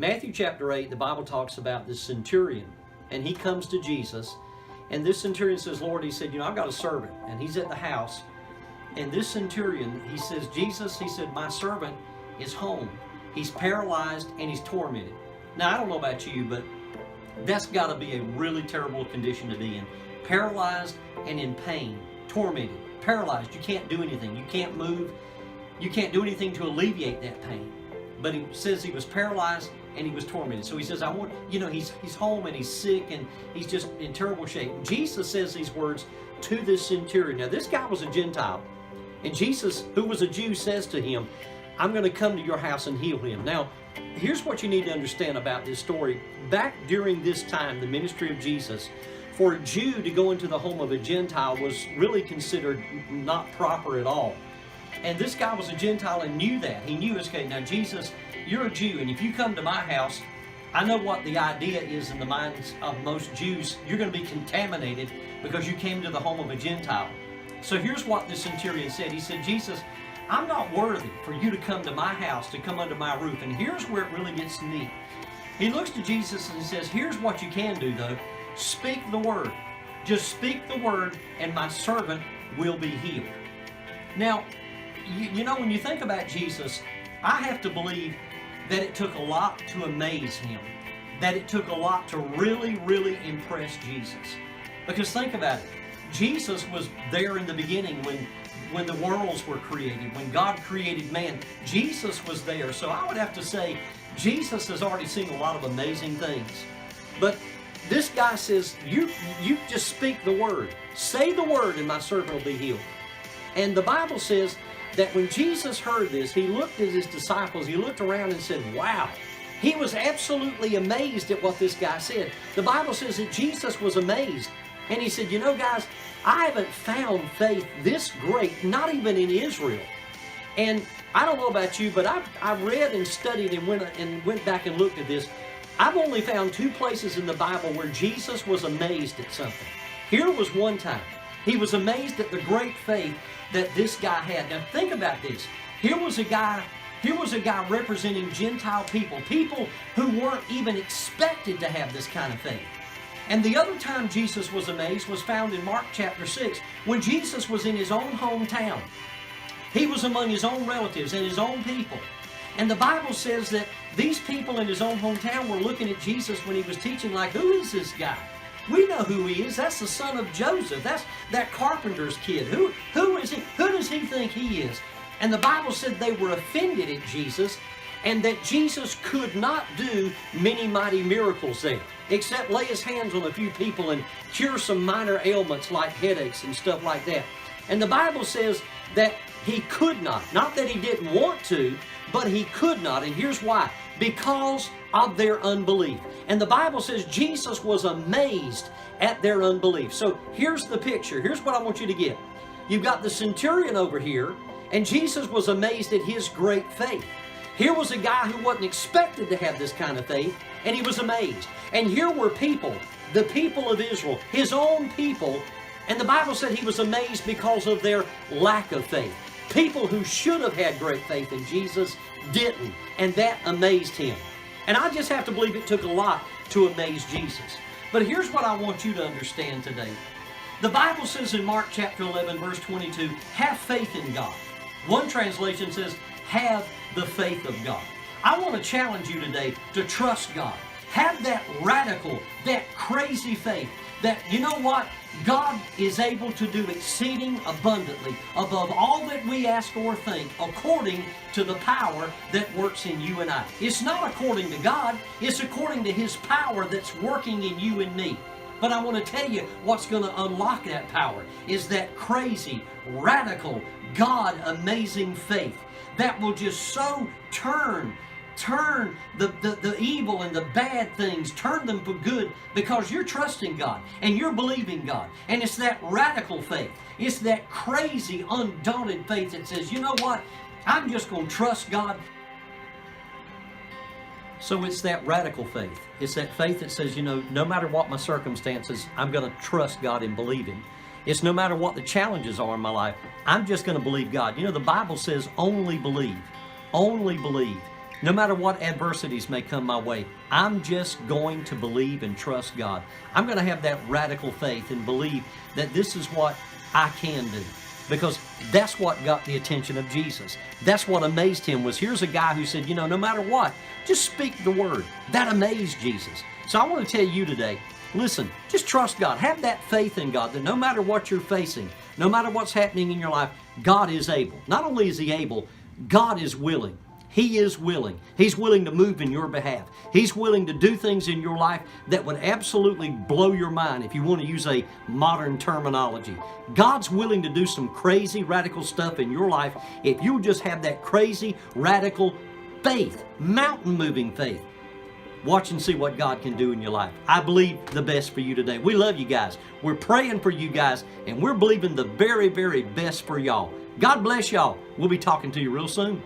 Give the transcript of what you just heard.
Matthew chapter 8, the Bible talks about this centurion, and he comes to Jesus, and this centurion says, Lord, he said, I've got a servant, and he's at the house, and this centurion, he says, Jesus, he said, my servant is home. He's paralyzed and he's tormented. Now, I don't know about you, but that's got to be a really terrible condition to be in. Paralyzed and in pain, tormented, paralyzed. You can't do anything. You can't move. You can't do anything to alleviate that pain. But he says he was paralyzed and he was tormented. So he says, he's home and he's sick and he's just in terrible shape. Jesus says these words to this centurion. Now, this guy was a Gentile. And Jesus, who was a Jew, says to him, I'm going to come to your house and heal him. Now, here's what you need to understand about this story. Back during this time, the ministry of Jesus, for a Jew to go into the home of a Gentile was really considered not proper at all. And this guy was a Gentile and knew that. He knew, okay, now Jesus, you're a Jew, and if you come to my house, I know what the idea is in the minds of most Jews. You're going to be contaminated because you came to the home of a Gentile. So here's what the centurion said. He said, Jesus, I'm not worthy for you to come to my house, to come under my roof. And here's where it really gets neat. He looks to Jesus and says, here's what you can do, though. Speak the word. Just speak the word, and my servant will be healed. Now, when you think about Jesus, I have to believe that it took a lot to amaze him, that it took a lot to really, really impress Jesus. Because think about it. Jesus was there in the beginning when the worlds were created, when God created man. Jesus was there. So I would have to say Jesus has already seen a lot of amazing things. But this guy says, you just speak the word. Say the word and my servant will be healed. And the Bible says that when Jesus heard this, he looked at his disciples, he looked around and said, wow. He was absolutely amazed at what this guy said. The Bible says that Jesus was amazed. And he said, guys, I haven't found faith this great, not even in Israel. And I don't know about you, but I read and studied and went back and looked at this. I've only found two places in the Bible where Jesus was amazed at something. Here was one time. He was amazed at the great faith that this guy had. Now think about this. Here was a guy representing Gentile people who weren't even expected to have this kind of faith. And the other time Jesus was amazed was found in Mark chapter 6, when Jesus was in his own hometown. He was among his own relatives and his own people. And the Bible says that these people in his own hometown were looking at Jesus when he was teaching like, who is this guy? We know who he is. That's the son of Joseph. That's that carpenter's kid. Who is he? Who does he think he is? And the Bible said they were offended at Jesus, and that Jesus could not do many mighty miracles there, except lay his hands on a few people and cure some minor ailments like headaches and stuff like that. And the Bible says that he could not that he didn't want to, but he could not. And here's why. Because of their unbelief. And the Bible says Jesus was amazed at their unbelief. So here's the picture. Here's what I want you to get. You've got the centurion over here, and Jesus was amazed at his great faith. Here was a guy who wasn't expected to have this kind of faith, and he was amazed. And here were people, the people of Israel, his own people, and the Bible said he was amazed because of their lack of faith. People who should have had great faith in Jesus didn't, and that amazed him. And I just have to believe it took a lot to amaze Jesus. But here's what I want you to understand today. The Bible says in Mark chapter 11, verse 22, have faith in God. One translation says, have the faith of God. I want to challenge you today to trust God. Have that radical, that crazy faith that, you know what? God is able to do exceeding abundantly above all that we ask or think, according to the power that works in you and I. It's not according to God, it's according to his power that's working in you and me. But I want to tell you what's going to unlock that power is that crazy, radical, God-amazing faith that will just so turn the evil and the bad things, turn them for good, because you're trusting God and you're believing God. And it's that radical faith. It's that crazy, undaunted faith that says, you know what? I'm just going to trust God. So it's that radical faith. It's that faith that says, no matter what my circumstances, I'm going to trust God and believe him. It's no matter what the challenges are in my life, I'm just going to believe God. The Bible says only believe. Only believe. No matter what adversities may come my way, I'm just going to believe and trust God. I'm going to have that radical faith and believe that this is what I can do. Because that's what got the attention of Jesus. That's what amazed him, was here's a guy who said, no matter what, just speak the word. That amazed Jesus. So I want to tell you today, listen, just trust God. Have that faith in God that no matter what you're facing, no matter what's happening in your life, God is able. Not only is he able, God is willing. He is willing. He's willing to move in your behalf. He's willing to do things in your life that would absolutely blow your mind, if you want to use a modern terminology. God's willing to do some crazy, radical stuff in your life if you just have that crazy, radical faith, mountain-moving faith. Watch and see what God can do in your life. I believe the best for you today. We love you guys. We're praying for you guys, and we're believing the very, very best for y'all. God bless y'all. We'll be talking to you real soon.